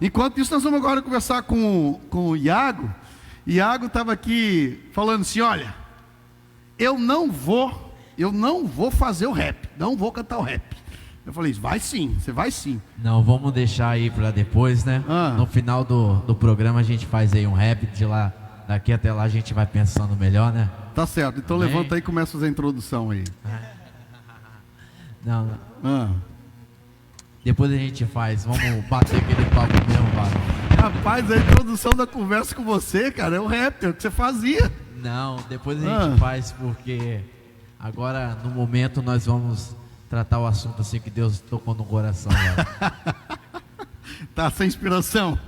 Enquanto isso, nós vamos agora conversar com o Iago. Iago estava aqui falando assim, olha, eu não vou fazer o rap, não vou cantar o rap. Eu falei, vai sim, você vai sim. Não, vamos deixar aí para depois, né? No final do programa a gente faz aí um rap de lá. Daqui até lá a gente vai pensando melhor, né? Tá certo, então Amém? Levanta aí e começa a fazer a introdução aí. Não. Depois a gente faz, vamos bater aquele papo mesmo, Varão. Rapaz, a introdução da conversa com você, cara, é o rap, é o que você fazia. Não, depois a gente faz, porque agora no momento nós vamos tratar o assunto assim que Deus tocou no coração, velho. Tá sem inspiração.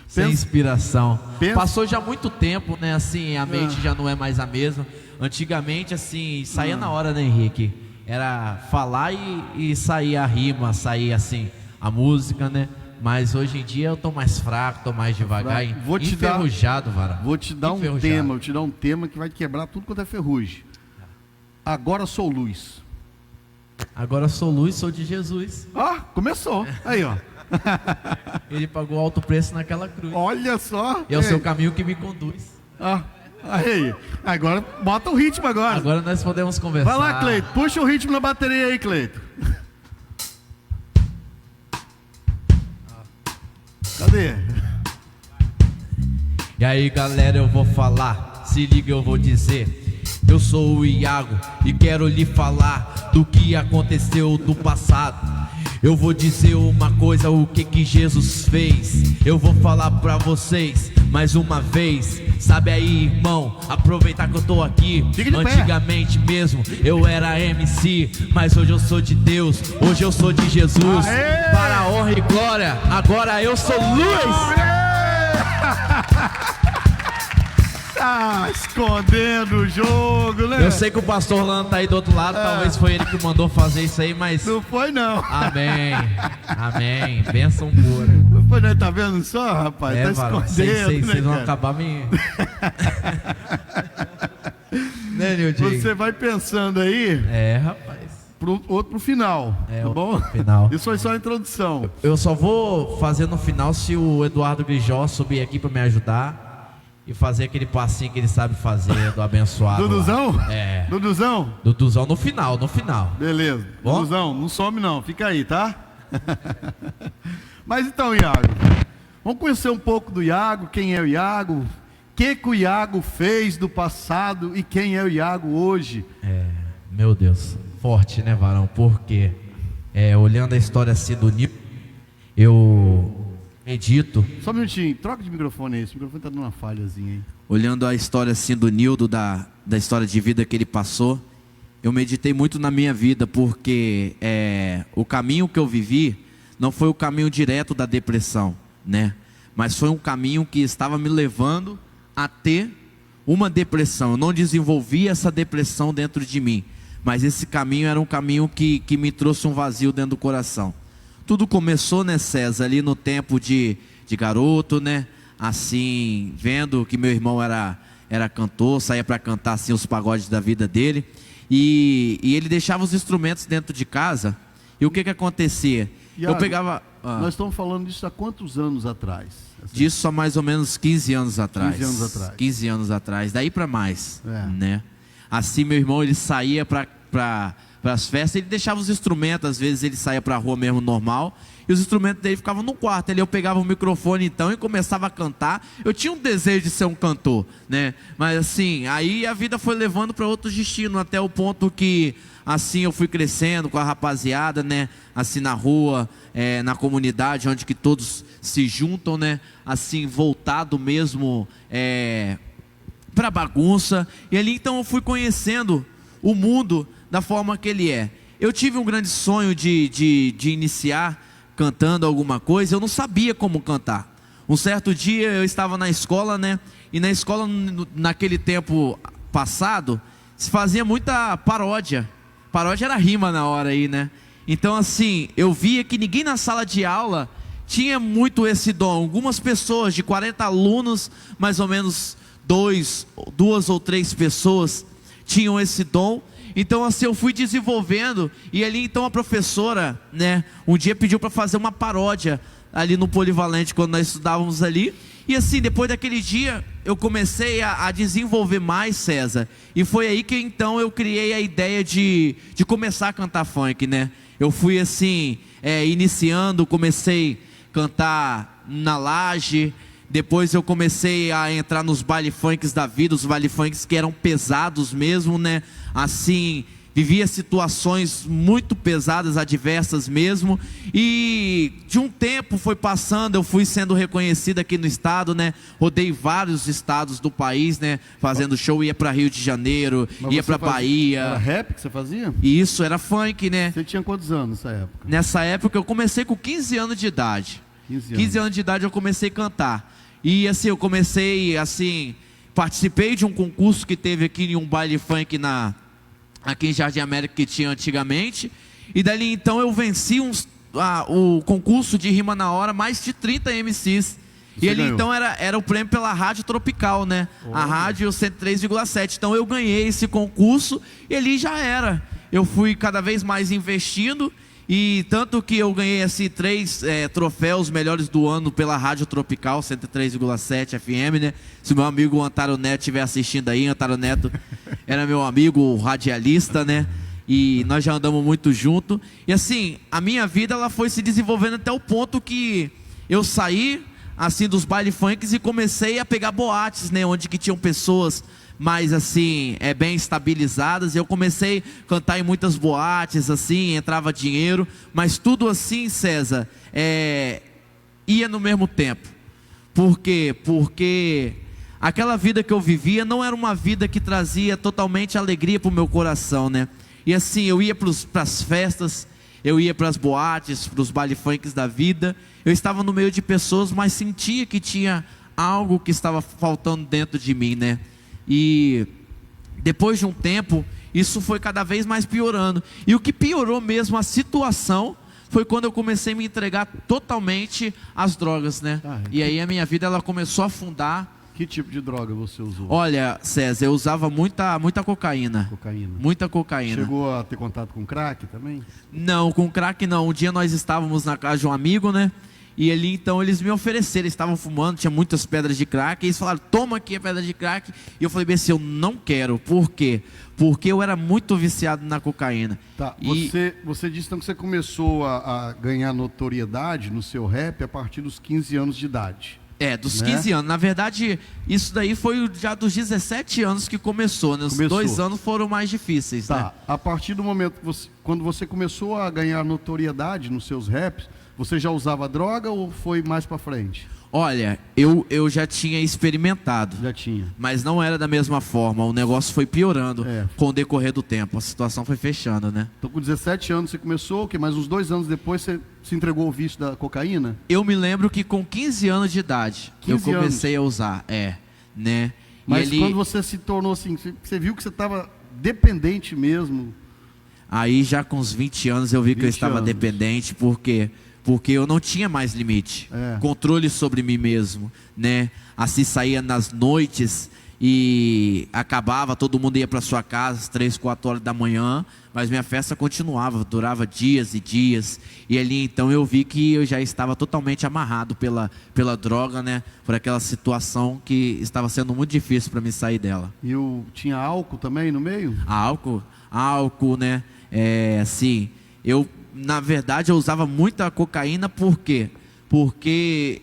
Sem inspiração. Passou já muito tempo, né? Assim, a mente já não é mais a mesma. Antigamente, assim, saía na hora, né, Henrique? Era falar e sair a rima, sair assim, a música, né? Mas hoje em dia eu tô mais fraco, tô mais devagar, enferrujado, Varão. Vou te dar um tema que vai quebrar tudo quanto é ferrugem. Agora sou luz. Agora sou luz, sou de Jesus. Começou. Aí, ó. Ele pagou alto preço naquela cruz. Olha só. E é o seu caminho que me conduz. Aí. Agora bota o ritmo agora. Agora nós podemos conversar. Vai lá, Cleito. Puxa o ritmo na bateria aí, Cleito. Cadê? E aí, galera, eu vou falar. Se liga, eu vou dizer. Eu sou o Iago e quero lhe falar do que aconteceu do passado. Eu vou dizer uma coisa, o que Jesus fez. Eu vou falar pra vocês mais uma vez. Sabe aí, irmão, aproveitar que eu tô aqui. Antigamente mesmo eu era MC, mas hoje eu sou de Deus, hoje eu sou de Jesus. Para a honra e glória, agora eu sou luz. Escondendo o jogo, né? Eu sei que o pastor Lando tá aí do outro lado. Talvez foi ele que mandou fazer isso aí, mas... Não foi não. Amém, amém, bênção pura. Não foi não, tá vendo só, rapaz? Tá Varão, escondendo, vocês vão acabar me... Né, Nildinho? Você vai pensando aí... rapaz. Pro final, tá bom? Final. Isso foi só a introdução. Eu só vou fazer no final se o Eduardo Grijó subir aqui pra me ajudar e fazer aquele passinho que ele sabe fazer do abençoado. Duduzão? Lá. Duduzão? Duduzão no final. Beleza. Bom? Duduzão, não some não, fica aí, tá? Mas então, Iago, vamos conhecer um pouco do Iago, quem é o Iago, o que o Iago fez do passado e quem é o Iago hoje. Meu Deus, forte, né, Varão? Porque olhando a história assim do Nil, eu medito. Só um minutinho, troca de microfone aí, esse microfone tá dando uma falhazinha aí. Olhando a história assim do Nildo, da história de vida que ele passou, eu meditei muito na minha vida, porque o caminho que eu vivi não foi o caminho direto da depressão, né? Mas foi um caminho que estava me levando a ter uma depressão. Eu não desenvolvi essa depressão dentro de mim, mas esse caminho era um caminho que me trouxe um vazio dentro do coração. Tudo começou, né, César, ali no tempo de garoto, né? Assim, vendo que meu irmão era cantor, saía para cantar assim os pagodes da vida dele. E ele deixava os instrumentos dentro de casa. E o que acontecia? Iago, eu pegava... Nós estamos falando disso há quantos anos atrás? Assim, disso há mais ou menos 15 anos atrás. 15 anos atrás. 15 anos atrás, daí para mais, né? Assim, meu irmão, ele saía para as festas, ele deixava os instrumentos, às vezes ele saía para a rua mesmo normal, e os instrumentos dele ficavam no quarto. Ali eu pegava o microfone então e começava a cantar. Eu tinha um desejo de ser um cantor, né? Mas assim, aí a vida foi levando para outros destinos, até o ponto que assim eu fui crescendo com a rapaziada, né? Assim na rua, na comunidade, onde que todos se juntam, né? Assim, voltado mesmo para bagunça. E ali então eu fui conhecendo o mundo da forma que ele é. Eu tive um grande sonho de iniciar cantando alguma coisa. Eu não sabia como cantar. Um certo dia eu estava na escola, né? E na escola, naquele tempo passado, se fazia muita paródia. Paródia era rima na hora aí, né? Então assim, eu via que ninguém na sala de aula tinha muito esse dom. Algumas pessoas, de 40 alunos, mais ou menos duas ou três pessoas tinham esse dom. Então assim, eu fui desenvolvendo. E ali então a professora, né, um dia pediu para fazer uma paródia ali no Polivalente, quando nós estudávamos ali. E assim, depois daquele dia, eu comecei a desenvolver mais, César. E foi aí que então eu criei a ideia de começar a cantar funk, né? Eu fui assim, iniciando, comecei a cantar na laje. Depois eu comecei a entrar nos baile funks da vida, os baile funks que eram pesados mesmo, né? Assim, vivia situações muito pesadas, adversas mesmo. E de um tempo foi passando, eu fui sendo reconhecido aqui no estado, né? Rodei vários estados do país, né? Fazendo show, ia para Rio de Janeiro, ia para Bahia. Era rap que você fazia? E isso era funk, né? Você tinha quantos anos nessa época? Nessa época eu comecei com 15 anos de idade. 15 anos de idade eu comecei a cantar. E assim, eu comecei assim, participei de um concurso que teve aqui em um baile funk aqui em Jardim América que tinha antigamente. E dali então eu venci o concurso de rima na hora, mais de 30 MCs. E ali então era o prêmio pela Rádio Tropical, né? A rádio 103,7. Então eu ganhei esse concurso e ali já era. Eu fui cada vez mais investindo. E tanto que eu ganhei assim 3 troféus melhores do ano pela Rádio Tropical 103,7 FM, né? Se o meu amigo Antaro Neto estiver assistindo aí, Antaro Neto era meu amigo radialista, né? E nós já andamos muito junto. E assim, a minha vida ela foi se desenvolvendo até o ponto que eu saí assim dos baile funks e comecei a pegar boates, né? Onde que tinham pessoas mais assim, bem estabilizadas. Eu comecei a cantar em muitas boates, assim, entrava dinheiro, mas tudo assim, César, ia no mesmo tempo. Por quê? Porque aquela vida que eu vivia não era uma vida que trazia totalmente alegria para o meu coração, né? E assim, eu ia para as festas, eu ia para as boates, para os baile funks da vida, eu estava no meio de pessoas, mas sentia que tinha algo que estava faltando dentro de mim, né? E depois de um tempo, isso foi cada vez mais piorando. E o que piorou mesmo a situação foi quando eu comecei a me entregar totalmente às drogas, né? E aí a minha vida ela começou a afundar. Que tipo de droga você usou? Olha, César, eu usava muita cocaína. Cocaína. Muita cocaína. Chegou a ter contato com crack também? Não, com crack não. Um dia nós estávamos na casa de um amigo, né? E ali então eles me ofereceram, eles estavam fumando, tinha muitas pedras de crack, e eles falaram, toma aqui a pedra de crack. E eu falei bem assim, eu não quero. Por quê? Porque eu era muito viciado na cocaína. Tá, você disse então que você começou a ganhar notoriedade no seu rap a partir dos 15 anos de idade. Dos 15 anos. Na verdade, isso daí foi já dos 17 anos que começou, né? Os 2 anos foram mais difíceis, né? A partir do momento que quando você começou a ganhar notoriedade nos seus raps, você já usava droga ou foi mais pra frente? Olha, eu já tinha experimentado. Já tinha. Mas não era da mesma forma. O negócio foi piorando com o decorrer do tempo. A situação foi fechando, né? Então com 17 anos você começou, mais uns 2 anos depois você se entregou ao vício da cocaína? Eu me lembro que com 15 anos de idade eu comecei a usar, né? Mas quando você se tornou assim, você viu que você estava dependente mesmo? Aí já com uns 20 anos eu vi que eu estava dependente, porque eu não tinha mais limite, controle sobre mim mesmo, né? Assim saía nas noites e acabava, todo mundo ia para sua casa às 3, 4 horas da manhã, mas minha festa continuava, durava dias e dias. E ali então eu vi que eu já estava totalmente amarrado pela droga, né? Por aquela situação que estava sendo muito difícil para mim sair dela. E tinha álcool também no meio? Álcool, né? Assim, na verdade eu usava muita cocaína, por quê? Porque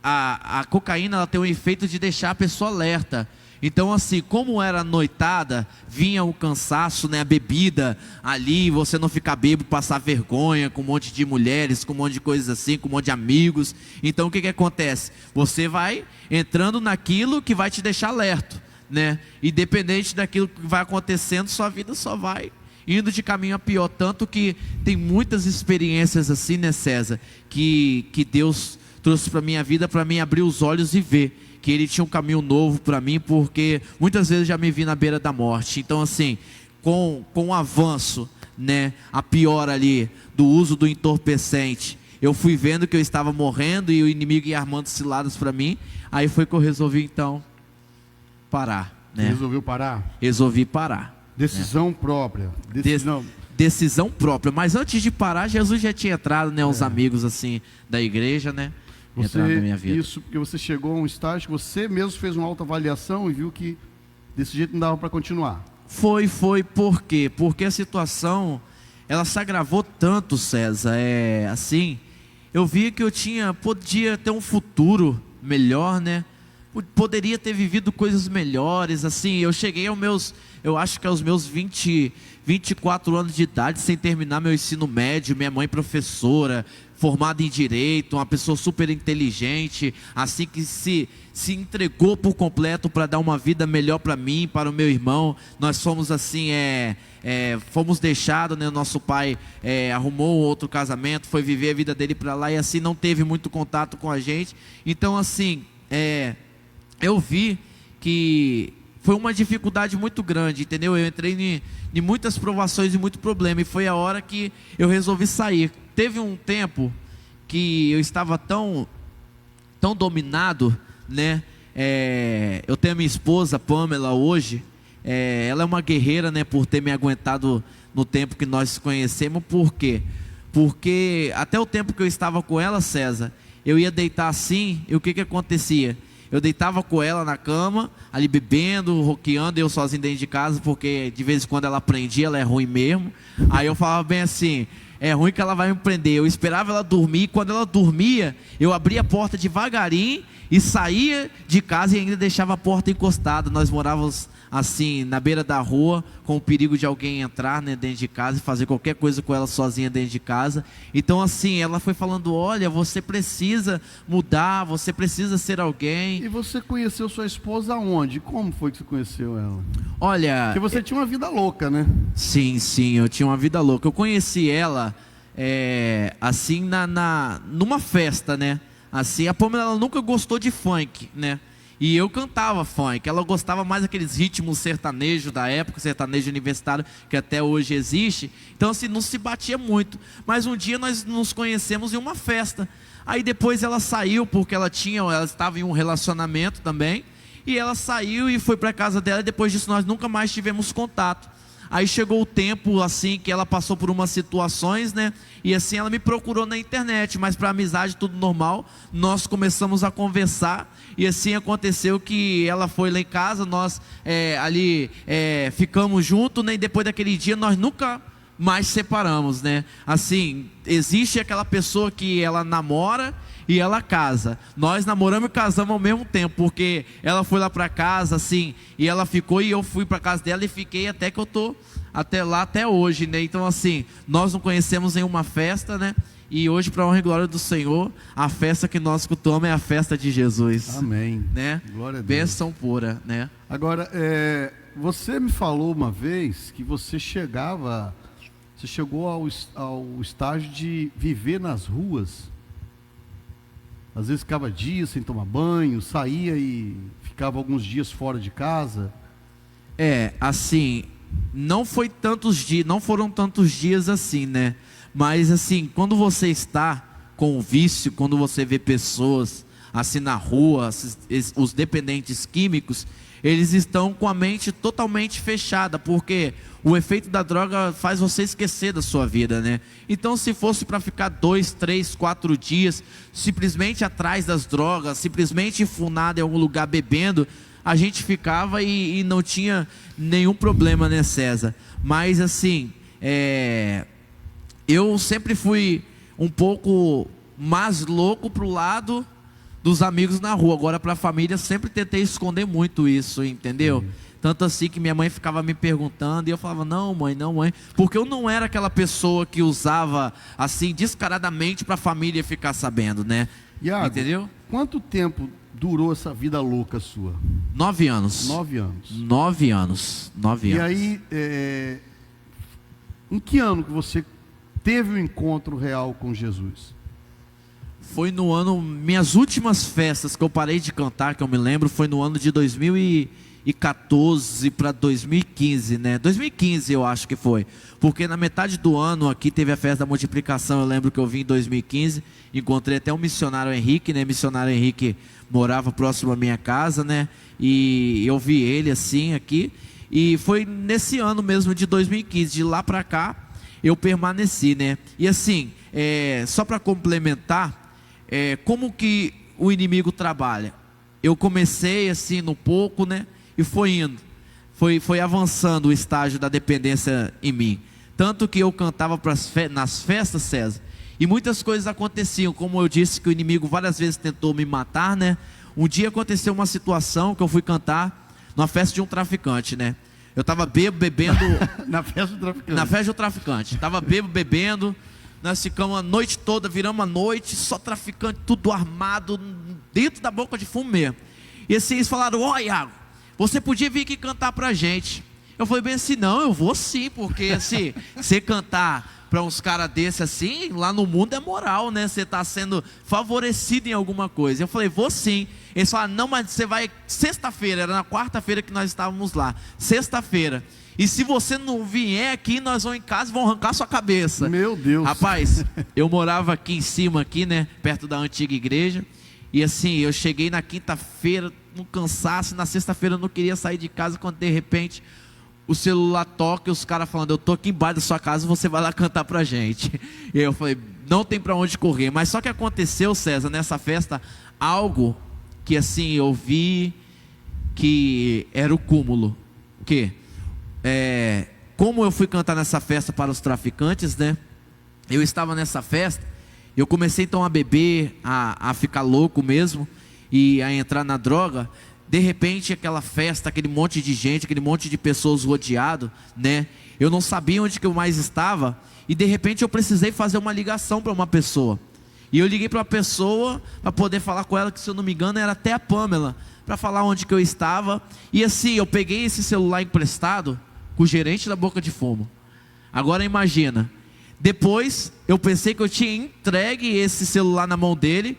a cocaína ela tem o efeito de deixar a pessoa alerta. Então assim, como era noitada, vinha o cansaço, né, a bebida ali, você não ficar bêbado, passar vergonha com um monte de mulheres, com um monte de coisas assim, com um monte de amigos. Então o que acontece? Você vai entrando naquilo que vai te deixar alerta, né? Independente daquilo que vai acontecendo, sua vida só vai indo de caminho a pior. Tanto que tem muitas experiências assim, né, César, que Deus trouxe para minha vida, para mim abrir os olhos e ver que Ele tinha um caminho novo para mim, porque muitas vezes já me vi na beira da morte. Então assim, com o avanço, né, a pior ali do uso do entorpecente, eu fui vendo que eu estava morrendo e o inimigo ia armando ciladas para mim. Aí foi que eu resolvi então parar, né? Você resolveu parar? Resolvi parar. Decisão própria. decisão própria. Mas antes de parar, Jesus já tinha entrado, né? Uns amigos assim da igreja, né? Entraram na minha vida. Isso, porque você chegou a um estágio que você mesmo fez uma autoavaliação e viu que desse jeito não dava para continuar. Foi, por quê? Porque a situação, ela se agravou tanto, César, assim, eu vi que podia ter um futuro melhor, né? Poderia ter vivido coisas melhores, assim, eu cheguei eu acho que aos meus 24 anos de idade, sem terminar meu ensino médio, minha mãe professora, formada em Direito, uma pessoa super inteligente, assim que se entregou por completo para dar uma vida melhor para mim, para o meu irmão. Nós fomos assim, fomos deixados, né? Nosso pai arrumou outro casamento, foi viver a vida dele para lá e assim não teve muito contato com a gente. Então assim, eu vi que foi uma dificuldade muito grande, entendeu? Eu entrei em muitas provações e muito problema, e foi a hora que eu resolvi sair. Teve um tempo que eu estava tão dominado, né? Eu tenho a minha esposa, Pamela, hoje. Ela é uma guerreira, né? Por ter me aguentado no tempo que nós nos conhecemos. Por quê? Porque até o tempo que eu estava com ela, César, eu ia deitar assim, e o que acontecia? Eu deitava com ela na cama, ali bebendo, roqueando, eu sozinho dentro de casa, porque de vez em quando ela prendia, ela é ruim mesmo. Aí eu falava bem assim, é ruim que ela vai me prender. Eu esperava ela dormir, e quando ela dormia, eu abria a porta devagarinho e saía de casa e ainda deixava a porta encostada. Nós morávamos assim, na beira da rua, com o perigo de alguém entrar, né, dentro de casa e fazer qualquer coisa com ela sozinha dentro de casa. Então assim, ela foi falando, olha, você precisa mudar, você precisa ser alguém. E você conheceu sua esposa aonde? Como foi que você conheceu ela? Olha... Porque você tinha uma vida louca, né? Sim, eu tinha uma vida louca. Eu conheci ela, assim, numa festa, né? Assim, a Pamela, ela nunca gostou de funk, né? E eu cantava funk, ela gostava mais daqueles ritmos sertanejos da época, sertanejo universitário, que até hoje existe. Então assim, não se batia muito. Mas um dia nós nos conhecemos em uma festa. Aí depois ela saiu, porque ela estava em um relacionamento também. E ela saiu e foi para casa dela, e depois disso nós nunca mais tivemos contato. Aí chegou o tempo assim que ela passou por umas situações, né? E assim ela me procurou na internet, mas para amizade tudo normal. Nós começamos a conversar e assim aconteceu que ela foi lá em casa, nós ficamos juntos, né? E depois daquele dia nós nunca mais separamos, né? Assim, existe aquela pessoa que ela namora e ela casa. Nós namoramos e casamos ao mesmo tempo, porque ela foi lá para casa, assim, e ela ficou, e eu fui para casa dela e fiquei até que eu tô até hoje, né? Então assim, nós não conhecemos em uma festa, né? E hoje, para a honra e glória do Senhor, a festa que nós cultuamos é a festa de Jesus. Amém. Né? Glória a Deus. Bênção pura, né? Agora, você me falou uma vez que você chegou ao estágio de viver nas ruas. Às vezes ficava dias sem tomar banho, saía e ficava alguns dias fora de casa. Assim, não foram tantos dias assim, né? Mas assim, quando você está com o vício, quando você vê pessoas assim na rua, os dependentes químicos, eles estão com a mente totalmente fechada, porque o efeito da droga faz você esquecer da sua vida, né? Então se fosse para ficar 2, 3, 4 dias simplesmente atrás das drogas, simplesmente enfunado em algum lugar bebendo, a gente ficava e não tinha nenhum problema, né, César? Mas assim, eu sempre fui um pouco mais louco pro lado dos amigos na rua. Agora para a família sempre tentei esconder muito isso, entendeu? Tanto assim que minha mãe ficava me perguntando e eu falava, não mãe, porque eu não era aquela pessoa que usava assim descaradamente para a família ficar sabendo, né? Iago, entendeu? Quanto tempo durou essa vida louca sua? 9 anos. 9 anos. 9 anos. 9 anos. E aí, em que ano que você teve um encontro real com Jesus? Foi no ano, minhas últimas festas que eu parei de cantar, que eu me lembro, foi no ano de 2014 para 2015, né? 2015 eu acho que foi, porque na metade do ano aqui teve a festa da multiplicação. Eu lembro que eu vim em 2015, encontrei até o missionário Henrique, né? Missionário Henrique morava próximo à minha casa, né? E eu vi ele assim aqui, e foi nesse ano mesmo de 2015, de lá para cá, eu permaneci, né? E assim, só para complementar, como que o inimigo trabalha? Eu comecei assim no pouco, né? E foi indo, foi avançando o estágio da dependência em mim. Tanto que eu cantava nas festas, César, e muitas coisas aconteciam. Como eu disse que o inimigo várias vezes tentou me matar, né? Um dia aconteceu uma situação que eu fui cantar numa festa de um traficante, né? Eu estava bebendo Na festa do traficante. na festa do traficante. Estava bebendo. Nós ficamos a noite toda, viramos a noite, só traficante, tudo armado, dentro da boca de fumo mesmo. E assim eles falaram: ó, Iago, você podia vir aqui cantar pra gente. Eu falei bem assim: não, eu vou sim, porque assim, você cantar para uns caras desses assim, lá no mundo é moral, né? Você está sendo favorecido em alguma coisa. Eu falei: vou sim. Eles falaram: não, mas você vai sexta-feira, era na quarta-feira que nós estávamos lá, sexta-feira. E se você não vier aqui, nós vamos em casa e vamos arrancar sua cabeça. Meu Deus. Rapaz, eu morava aqui em cima, aqui, né? Perto da antiga igreja. E assim, eu cheguei na quinta-feira, no cansaço, na sexta-feira eu não queria sair de casa, quando de repente o celular toca e os caras falando: eu tô aqui embaixo da sua casa, você vai lá cantar pra gente. E eu falei: não tem pra onde correr. Mas só que aconteceu, César, nessa festa, algo que assim, eu vi que era o cúmulo. O quê? Como eu fui cantar nessa festa para os traficantes, né? Eu estava nessa festa, eu comecei então a beber, a ficar louco mesmo, e a entrar na droga. De repente aquela festa, aquele monte de gente, aquele monte de pessoas rodeado, né? Eu não sabia onde que eu mais estava, e de repente eu precisei fazer uma ligação para uma pessoa. E eu liguei para uma pessoa para poder falar com ela, que se eu não me engano era até a Pamela, para falar onde que eu estava. E assim, eu peguei esse celular emprestado com o gerente da Boca de Fumo. Agora imagina, depois eu pensei que eu tinha entregue esse celular na mão dele,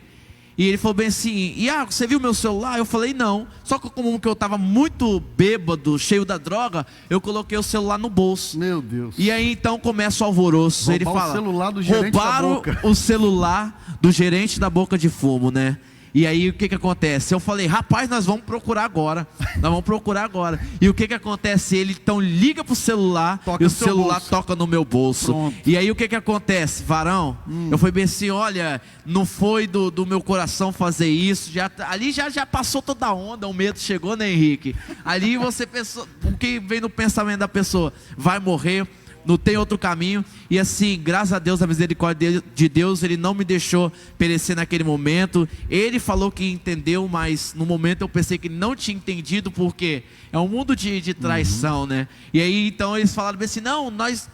e ele falou bem assim: Iago, você viu meu celular? Eu falei: não. Só que como que eu estava muito bêbado, cheio da droga, eu coloquei o celular no bolso. Meu Deus. E aí então começa o alvoroço. Ele fala: o celular do gerente roubaram da Boca. o celular do gerente da Boca de Fumo, né? E aí o que acontece? Eu falei: rapaz, nós vamos procurar agora. Nós vamos procurar agora. E o que acontece? Ele então liga pro celular, toca e o no seu celular bolso. toca no meu bolso. Pronto. E aí o que acontece, varão? Eu falei bem assim: olha, não foi do meu coração fazer isso. Ali já passou toda a onda, o medo chegou, né, Henrique? Ali você pensou, o que vem no pensamento da pessoa? Vai morrer, não tem outro caminho. E assim, graças a Deus, a misericórdia de Deus, Ele não me deixou perecer naquele momento. Ele falou que entendeu, mas no momento eu pensei que Ele não tinha entendido, porque é um mundo de traição, né? E aí então eles falaram bem assim: não, nós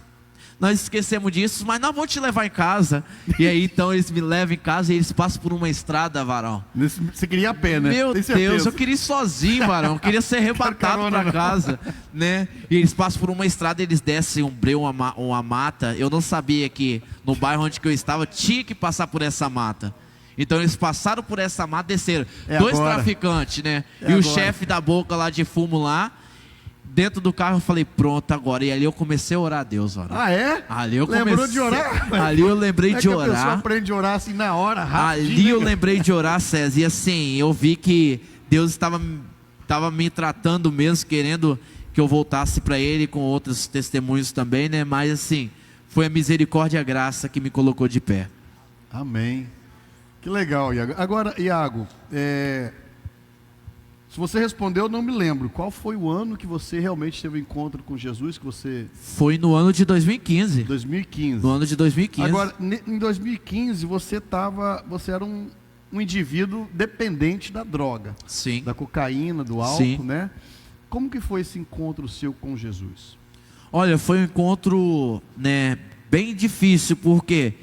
esquecemos disso, mas nós vamos te levar em casa. E aí então eles me levam em casa e eles passam por uma estrada, varão. Você queria a pé, né? Meu Tem certeza? Deus, eu queria ir sozinho, varão. Eu queria ser arrebatado carona, para não. casa, né? E eles passam por uma estrada, eles descem um breu, uma mata. Eu não sabia que no bairro onde que eu estava tinha que passar por essa mata. Então eles passaram por essa mata, desceram. Dois agora. traficantes, né? É E o agora. chefe da Boca lá de fumo lá. Dentro do carro eu falei: pronto, agora. E ali eu comecei a orar a Deus, varão. Ah, é? Ali eu Lembrou comecei- de orar? Ali eu lembrei É de que a pessoa orar. aprende a orar assim na hora, rápido. Ali eu lembrei de orar, César. E assim, eu vi que Deus estava me tratando mesmo, querendo que eu voltasse para Ele, com outros testemunhos também, né? Mas assim, foi a misericórdia e a graça que me colocou de pé. Amém. Que legal, Iago. Agora, Iago, se você respondeu, eu não me lembro. Qual foi o ano que você realmente teve um encontro com Jesus? Que você... Foi no ano de 2015. 2015. No ano de 2015. Agora, em 2015, você era um indivíduo dependente da droga. Sim. Da cocaína, do álcool, Sim. né? Como que foi esse encontro seu com Jesus? Olha, foi um encontro, né, bem difícil, porque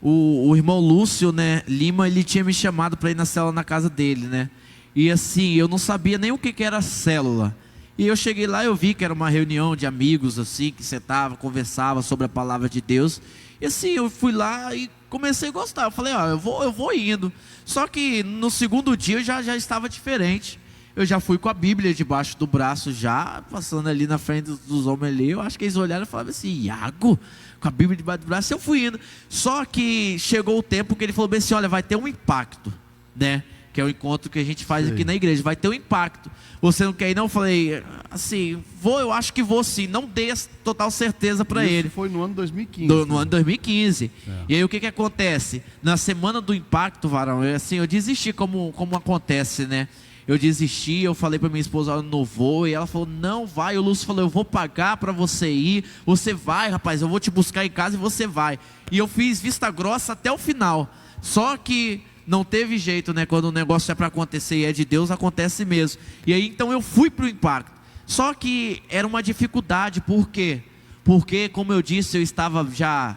o irmão Lúcio, né, Lima, ele tinha me chamado para ir na célula na casa dele, né? E assim, eu não sabia nem o que era célula. E eu cheguei lá, eu vi que era uma reunião de amigos, assim, que sentava, conversava sobre a palavra de Deus. E assim, eu fui lá e comecei a gostar. Eu falei: ó, eu vou indo. Só que no segundo dia eu já estava diferente. Eu já fui com a Bíblia debaixo do braço, já passando ali na frente dos homens ali. Eu acho que eles olharam e falaram assim: Iago, com a Bíblia debaixo do braço. Eu fui indo. Só que chegou o tempo que ele falou bem assim: olha, vai ter um impacto, né? que é o encontro que a gente faz aqui na igreja. Vai ter um impacto. Você não quer ir, não? Eu falei, assim, eu acho que vou sim. Não dei a total certeza para ele. Foi no ano 2015. No ano 2015. E aí o que acontece? Na semana do impacto, varão, eu desisti como acontece, né? Eu desisti, eu falei para minha esposa, eu não vou, e ela falou, não vai. O Lúcio falou, eu vou pagar para você ir, você vai, rapaz, eu vou te buscar em casa e você vai. E eu fiz vista grossa até o final. Só que não teve jeito, né? Quando o negócio é para acontecer e é de Deus, acontece mesmo. E aí então eu fui para o impacto. Só que era uma dificuldade, por quê? Porque, como eu disse, eu estava já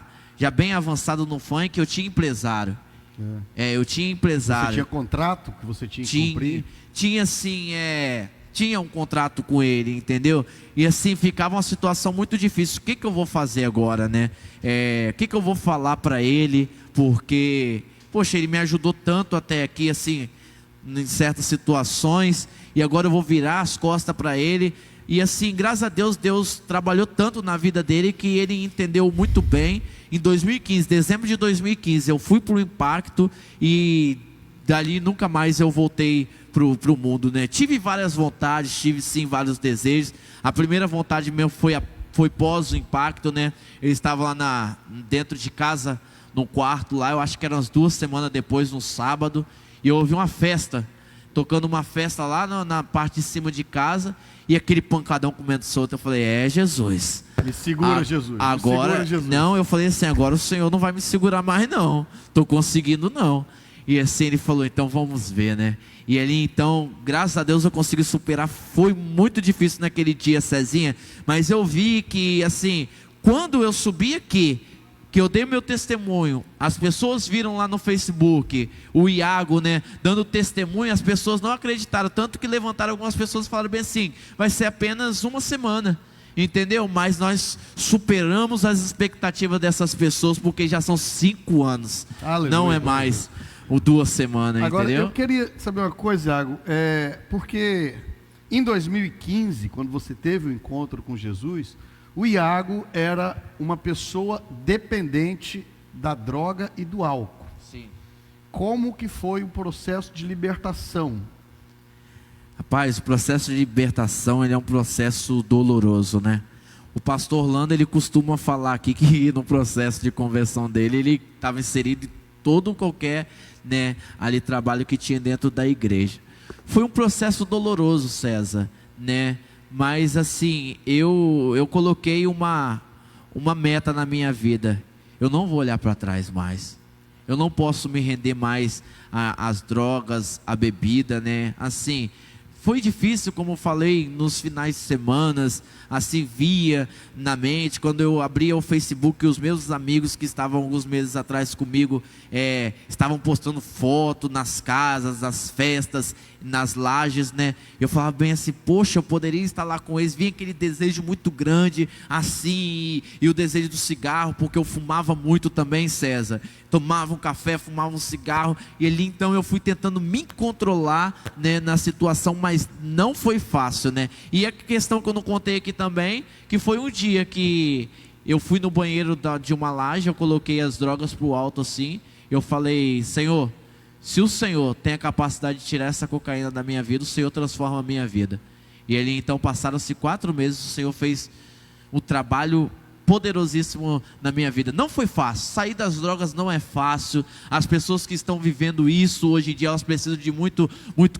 bem avançado no funk, eu tinha empresário. Eu tinha empresário. Você tinha contrato que você tinha que cumprir? Tinha assim, tinha um contrato com ele, entendeu? E assim, ficava uma situação muito difícil. O que eu vou fazer agora, né? O que eu vou falar para ele? Porque, poxa, ele me ajudou tanto até aqui, assim, em certas situações. E agora eu vou virar as costas para ele. E assim, graças a Deus, Deus trabalhou tanto na vida dele que ele entendeu muito bem. Em 2015, dezembro de 2015, eu fui para o impacto e dali nunca mais eu voltei pro mundo, né? Tive várias vontades, tive sim vários desejos. A primeira vontade mesmo foi pós o impacto, né? Eu estava lá dentro de casa, no quarto lá, eu acho que eram umas 2 semanas depois, no sábado, e eu ouvi uma festa, tocando uma festa lá na parte de cima de casa, e aquele pancadão comendo solto. Eu falei, Jesus. Me segura, Jesus. Agora, me segura, Jesus. Não, eu falei assim, agora o Senhor não vai me segurar mais não. Tô conseguindo não. E assim ele falou, então vamos ver, né? E ali então, graças a Deus eu consegui superar. Foi muito difícil naquele dia, Cezinha, mas eu vi que assim, quando eu subi aqui, que eu dei meu testemunho, as pessoas viram lá no Facebook, o Iago, né, dando testemunho, as pessoas não acreditaram, tanto que levantaram algumas pessoas e falaram bem assim, vai ser apenas 1 semana, entendeu? Mas nós superamos as expectativas dessas pessoas, porque já são 5 anos, Aleluia, não é mais 2 semanas, agora, entendeu? eu queria saber uma coisa, Iago, porque em 2015, quando você teve o encontro com Jesus, o Iago era uma pessoa dependente da droga e do álcool. Sim. Como que foi o processo de libertação? Rapaz, o processo de libertação, ele é um processo doloroso, né? O pastor Orlando, ele costuma falar aqui que no processo de conversão dele, ele estava inserido em todo qualquer, né, ali trabalho que tinha dentro da igreja. Foi um processo doloroso, César, né? Mas assim, eu coloquei uma meta na minha vida. Eu não vou olhar para trás mais. Eu não posso me render mais às drogas, à bebida, né? Assim, foi difícil, como eu falei, nos finais de semanas, assim, via na mente, quando eu abria o Facebook, os meus amigos que estavam alguns meses atrás comigo, estavam postando foto nas casas, nas festas, nas lajes, né? Eu falava bem assim, poxa, eu poderia estar lá com eles. Vinha aquele desejo muito grande, assim, e o desejo do cigarro, porque eu fumava muito também, César. Tomava um café, fumava um cigarro, e ali então eu fui tentando me controlar, né, na situação, mas não foi fácil, né? E a questão que eu não contei aqui também, que foi um dia que eu fui no banheiro de uma laje, eu coloquei as drogas pro alto assim, eu falei, Senhor, se o Senhor tem a capacidade de tirar essa cocaína da minha vida, o Senhor transforma a minha vida. E ali então passaram-se 4 meses, o Senhor fez um trabalho poderosíssimo na minha vida. Não foi fácil, sair das drogas não é fácil. As pessoas que estão vivendo isso hoje em dia, elas precisam de muito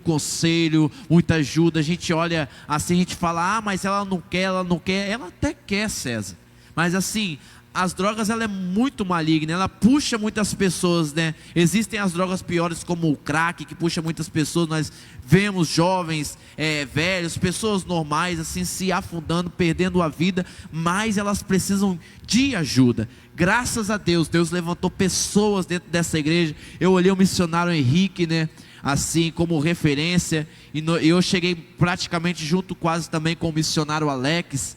conselho, muita ajuda. A gente olha assim, a gente fala, mas ela não quer, ela até quer, César, mas assim, as drogas, ela é muito maligna, ela puxa muitas pessoas, né? Existem as drogas piores como o crack, que puxa muitas pessoas. Nós vemos jovens, velhos, pessoas normais assim, se afundando, perdendo a vida, mas elas precisam de ajuda. Graças a Deus, Deus levantou pessoas dentro dessa igreja. Eu olhei o missionário Henrique, né, assim como referência, e eu cheguei praticamente junto quase também com o missionário Alex,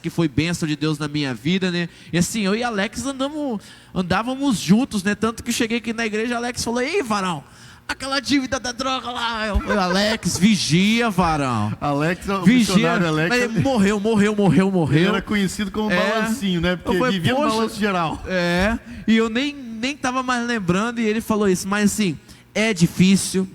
que foi bênção de Deus na minha vida, né? E assim, eu e Alex andávamos juntos, né? Tanto que cheguei aqui na igreja, Alex falou, ei, varão, aquela dívida da droga lá. Eu falei, Alex, vigia, varão. Alex, o vigia. missionário Alex. Mas ele morreu. Ele era conhecido como balancinho, né? Porque falei, vivia no balanço geral. E eu nem tava mais lembrando, e ele falou isso. Mas assim, é difícil,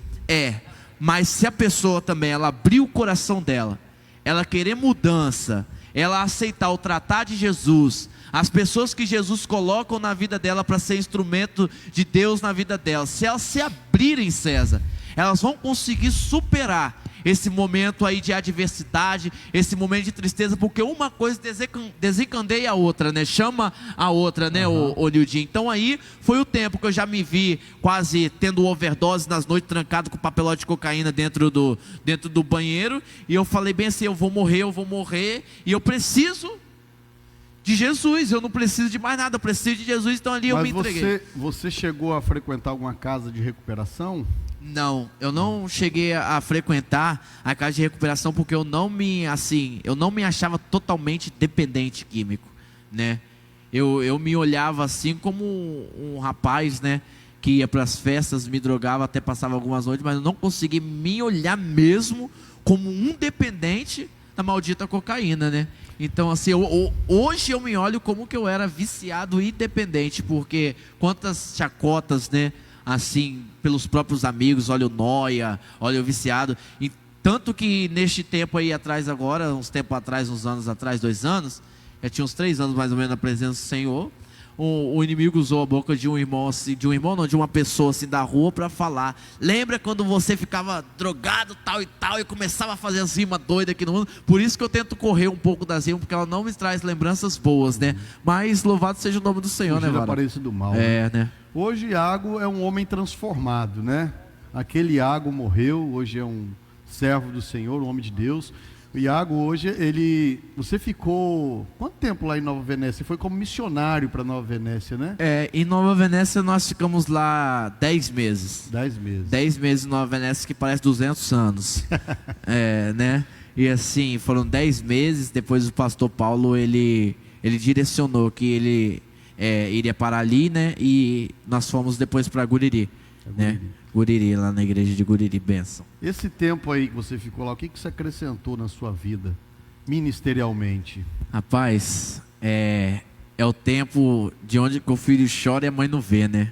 Mas se a pessoa também, ela abrir o coração dela, ela querer mudança, ela aceitar o tratar de Jesus, as pessoas que Jesus coloca na vida dela para ser instrumento de Deus na vida dela, se elas se abrirem, César, elas vão conseguir superar esse momento aí de adversidade, esse momento de tristeza, porque uma coisa desencandeia a outra, né? Chama a outra, né, o Nildinho? Então aí foi o tempo que eu já me vi quase tendo overdose nas noites, trancado com papelote de cocaína dentro do banheiro, e eu falei bem assim, eu vou morrer, e eu preciso de Jesus, eu não preciso de mais nada, eu preciso de Jesus, então ali eu me entreguei. Você chegou a frequentar alguma casa de recuperação? Não, eu não cheguei a frequentar a casa de recuperação porque eu não me achava totalmente dependente químico, né? Eu me olhava assim como um rapaz, né, que ia para as festas, me drogava, até passava algumas noites, mas eu não consegui me olhar mesmo como um dependente da maldita cocaína, né? Então assim, hoje eu me olho como que eu era viciado e dependente, porque quantas chacotas, né, assim, pelos próprios amigos, olha o nóia, olha o viciado, e tanto que neste tempo aí atrás agora, uns anos atrás, 2 anos, já tinha uns 3 anos mais ou menos na presença do Senhor, o inimigo usou a boca de um irmão, assim, de uma pessoa assim da rua para falar, lembra quando você ficava drogado tal e tal, e começava a fazer as rimas doidas aqui no mundo? Por isso que eu tento correr um pouco das rimas, porque ela não me traz lembranças boas, né? Mas louvado seja o nome do Senhor, né, Vara? Aparência do mal, né? Hoje Iago é um homem transformado, né? Aquele Iago morreu, hoje é um servo do Senhor, um homem de Deus. O Iago hoje, você ficou quanto tempo lá em Nova Venécia? Você foi como missionário para Nova Venécia, né? Em Nova Venécia nós ficamos lá 10 meses. 10 meses. 10 meses em Nova Venécia, que parece 200 anos. Né? E assim, foram 10 meses, depois o pastor Paulo, ele direcionou que ele iria parar ali, né? E nós fomos depois para Guriri, né? Guriri, lá na igreja de Guriri, bênção. Esse tempo aí que você ficou lá, o que você acrescentou na sua vida, ministerialmente? Rapaz, é o tempo de onde o filho chora e a mãe não vê, né?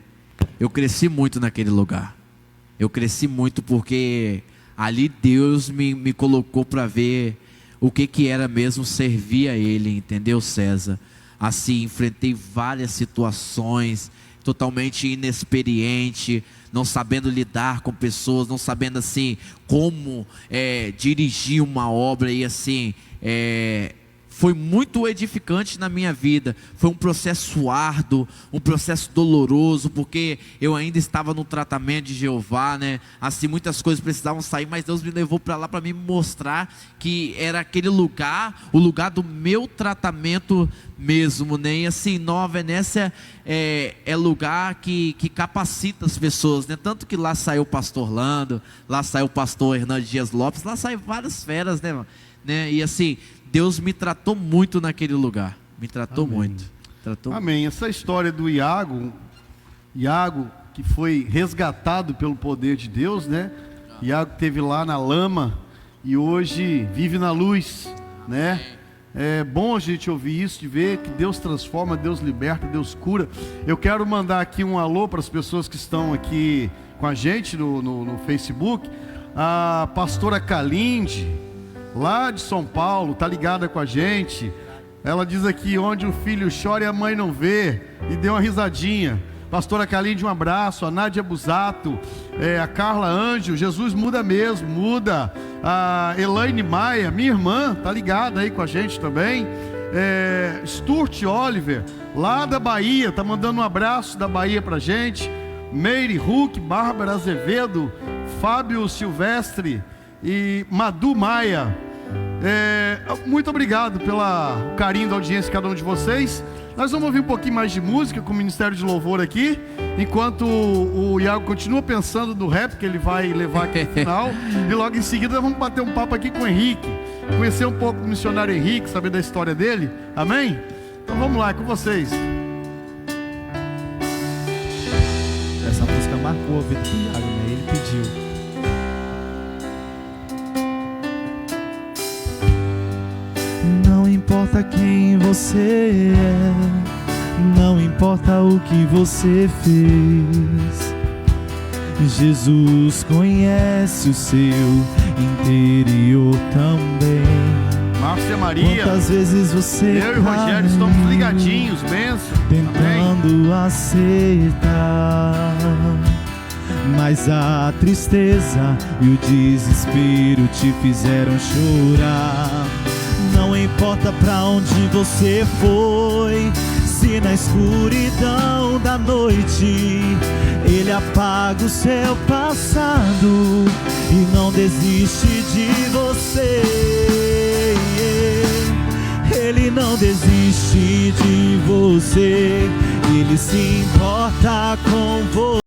Eu cresci muito naquele lugar. Eu cresci muito porque ali Deus me colocou para ver o que era mesmo servir a Ele, entendeu, César? Assim, enfrentei várias situações, totalmente inexperiente, não sabendo lidar com pessoas, não sabendo assim como dirigir uma obra, e assim foi muito edificante na minha vida. Foi um processo árduo, um processo doloroso, porque eu ainda estava no tratamento de Jeová, né? Assim, muitas coisas precisavam sair, mas Deus me levou para lá para me mostrar que era aquele lugar, o lugar do meu tratamento mesmo, né? E assim, Nova Venécia é lugar que capacita as pessoas, né? Tanto que lá saiu o pastor Orlando, lá saiu o pastor Hernando Dias Lopes, lá saem várias feras, né? E assim, Deus me tratou muito naquele lugar. Me tratou muito. Amém. Essa história do Iago que foi resgatado pelo poder de Deus, né? Iago esteve lá na lama e hoje vive na luz, né? É bom a gente ouvir isso, de ver que Deus transforma, Deus liberta, Deus cura. Eu quero mandar aqui um alô para as pessoas que estão aqui com a gente no Facebook. A pastora Kalinde, lá de São Paulo, tá ligada com a gente. Ela diz aqui: onde o filho chora e a mãe não vê, e deu uma risadinha. Pastora Kalinde, um abraço. A Nádia Busato, a Carla Anjo, Jesus muda mesmo, muda. A Elaine Maia, minha irmã, tá ligada aí com a gente também. Stuart Oliver, lá da Bahia, tá mandando um abraço da Bahia pra gente. Meire Huck, Bárbara Azevedo, Fábio Silvestre e Madu Maia. Muito obrigado pelo carinho da audiência de cada um de vocês. Nós vamos ouvir um pouquinho mais de música com o Ministério de Louvor aqui, enquanto o Iago continua pensando no rap que ele vai levar aqui no final. E logo em seguida vamos bater um papo aqui com o Henrique, conhecer um pouco do missionário Henrique, saber da história dele. Amém? Então vamos lá, é com vocês. Essa música marcou a vida do Iago, né? Ele pediu. Não importa quem você é, não importa o que você fez, Jesus conhece o seu interior também. Márcia Maria, Quantas vezes você eu e o Rogério estamos ligadinhos, benção. tentando aceitar, mas a tristeza e o desespero te fizeram chorar. Não importa pra onde você foi, se na escuridão da noite Ele apaga o seu passado e não desiste de você. Ele não desiste de você, Ele se importa com você.